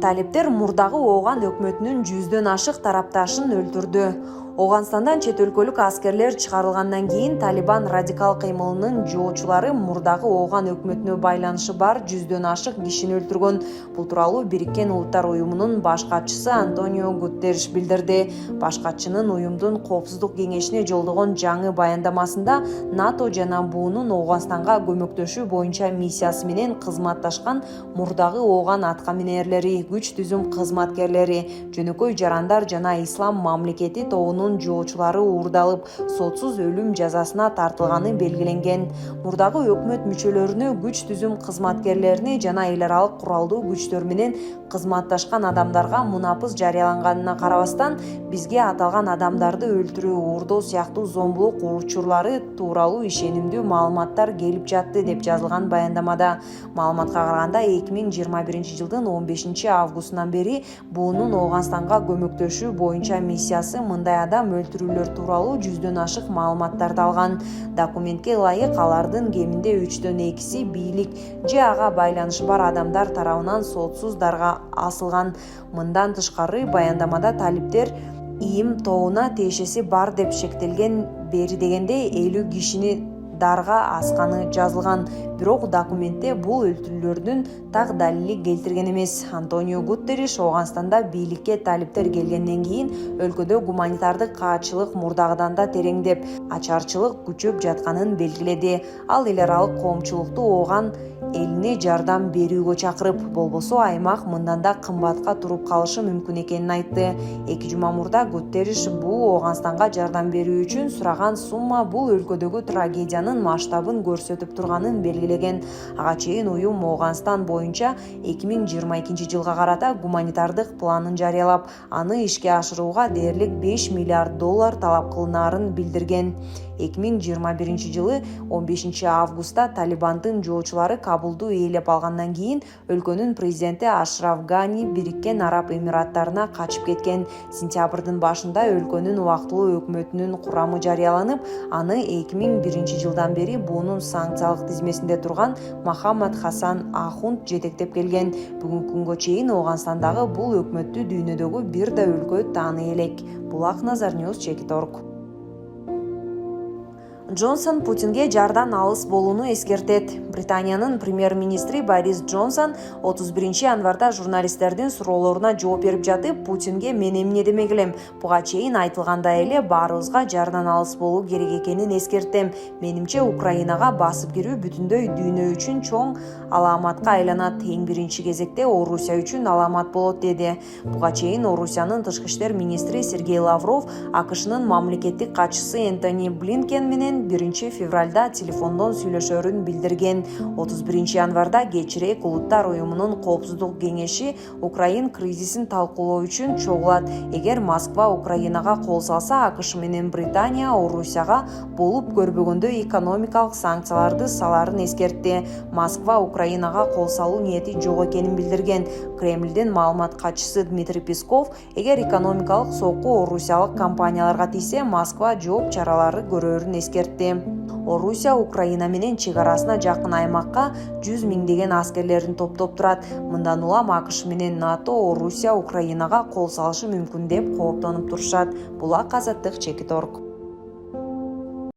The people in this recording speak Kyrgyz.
Талиптер мурдагы Ооган өкмөтүнүн 100дөн ашык тарапташын өлтүрдү. Оганстандан чет өлкөлүк аскерлер чыгарылгандан кийин Талибан радикал кыймылынын жоочулары мурдагы Ооган өкмөтүнө байланышы бар 100дөн ашык кишини өлтүргөн. Бул тууралуу Бириккен Улуттар уюмунун баш катчысы Антонио Гутерриш билдирди. Баш катчынын уюмдун Коопсуздук кеңешине жолдогон жаңы баяндамасында НАТО жана буунун Ооганстанга көмөктөшүү боюнча миссиясы менен кызматташкан мурдагы Ооган аткаминерлери, күч түзүм кызматкерлери, жөнөкөй жарандар жана Ислам мамлекети тобунун жоочулары уурдалып, сотсуз өлүм жазасына тартылганы белгиленген. Мурдагы өкмөт мүчөлөрүнө, күч түзүм кызматкерлерине жана эл аралык куралдуу күчтөр менен кызматташкан адамдарга мунапыс жарыяланганына карабастан, бизге аталган адамдарды өлтүрүү, уурдоо сыяктуу зомбулук учурлары тууралуу ишенимдүү маалыматтар келип жатты деп жазылган баяндамада. Маалыматка караганда 2021 жылдын 15 августунан бери буунун Ооганстанга көмөктөшүү боюнча миссиясы мындай адам өлтүрүүлөр тууралуу 100дөн ашык маалыматтарды алган. Документке ылайык алардын кеминде 3/2 бийлик же ага байланышы бар адамдар тарабынан сотсуз дарга асылган. Мындан тышкары баяндамада талиптер ИИМ тобуна тиешеси бар деп шектелген. Бери дегенде 50 кишини дарга асканы жазылган. Бирок документте бул өлтүрүүлөрдүн так далили келтирген эмес. Антонио Гутерриш Ооганстанда бийликке талиптер келгенден кийин өлкөдө гуманитардык каатчылык мурдагыдан да тереңдеп, ачарчылык күчөп жатканын белгиледи. Ал эл аралык коомчулукту Ооган элине жардам берүүгө чакырып, болбосо аймак мындан да кымбатка туруп калышы мүмкүн экенин айтты. 2 жума мурда Гутерриш бул Ооганстанга жардам берүү үчүн сураган сумма бул өлкөдөгү трагедиянын масштабын көрсөтүп турганын белгилеген. Ага чейин уюм Ооганстан боюнча 2022 жылга карата гуманитардык планын жарыялап, аны ишке ашырууга дээрлик $5 миллиард талап кылынаарын билдирген. 2021 жылы 15 августта Талибандын жоочулары Кабулду ээлеп алгандан кийин өлкөнүн президенти Ашраф Гани Бириккен Араб Эмираттарына качып кеткен. Сентябрдын башында өлкөнүн убактылуу өкмөтүнүн курамы жарыяланып, аны 2001 жылдан бери буунун санкциялык тизмесинде турган Мохаммад Хасан Ахунд жетектеп келген. Бүгүнкү күнгө чейин Ооганстандагы бул өкмөттү дүйнөдөгү бир да өлкө тааный элек. Булак Назар News Чекиторг. Джонсон Путинге жардан алыс болууну эскертет. Британиянын премьер-министри Борис Джонсон 31 январда журналисттердин суроолоруна жооп берип жатып, Путинге мен эмне демек элем? Буга чейин айтылгандай эле баарыбызга жардан алыс болуу керек экенин эскерттем. Менимче Украинага басып кирүү бүтүндөй дүйнө үчүн чоң аламатка айланат. Эң биринчи кезекте Орусия үчүн аламат болот, деди. Буга чейин Орусиянын тышкы иштер министри Сергей Лавров АКШнын мамлекеттик катчысы Энтони Блинкен менен 1 февралда телефондон сүйлөшөрүн билдирген. 31 январда кечирээк Улуттар уюмунун Коопсуздук кеңеши Украин кризисин талкуулоо үчүн чогулат. Эгер Москва Украинага кол салса, АКШ менен Британия Орусияга болуп көрбөгөндөй экономикалык санкцияларды саларын эскертти. Москва Украинага кол салуу ниети жок экенин билдирген. Кремлдин маалымат катчысы Дмитрий Песков, эгер экономикалык сокку орусиялык компанияларга тийсе, Москва жооп чаралары көрөрүн эскертти. Орусия Украина менен чек арасына жакын аймакка 100 миңдеген аскерлерин топтоп турат. Мындан улам АКШ менен НАТО Орусия Украинага кол салышы мүмкүн деп кооптонуп турушат. Булак Азаттык Чекиторг.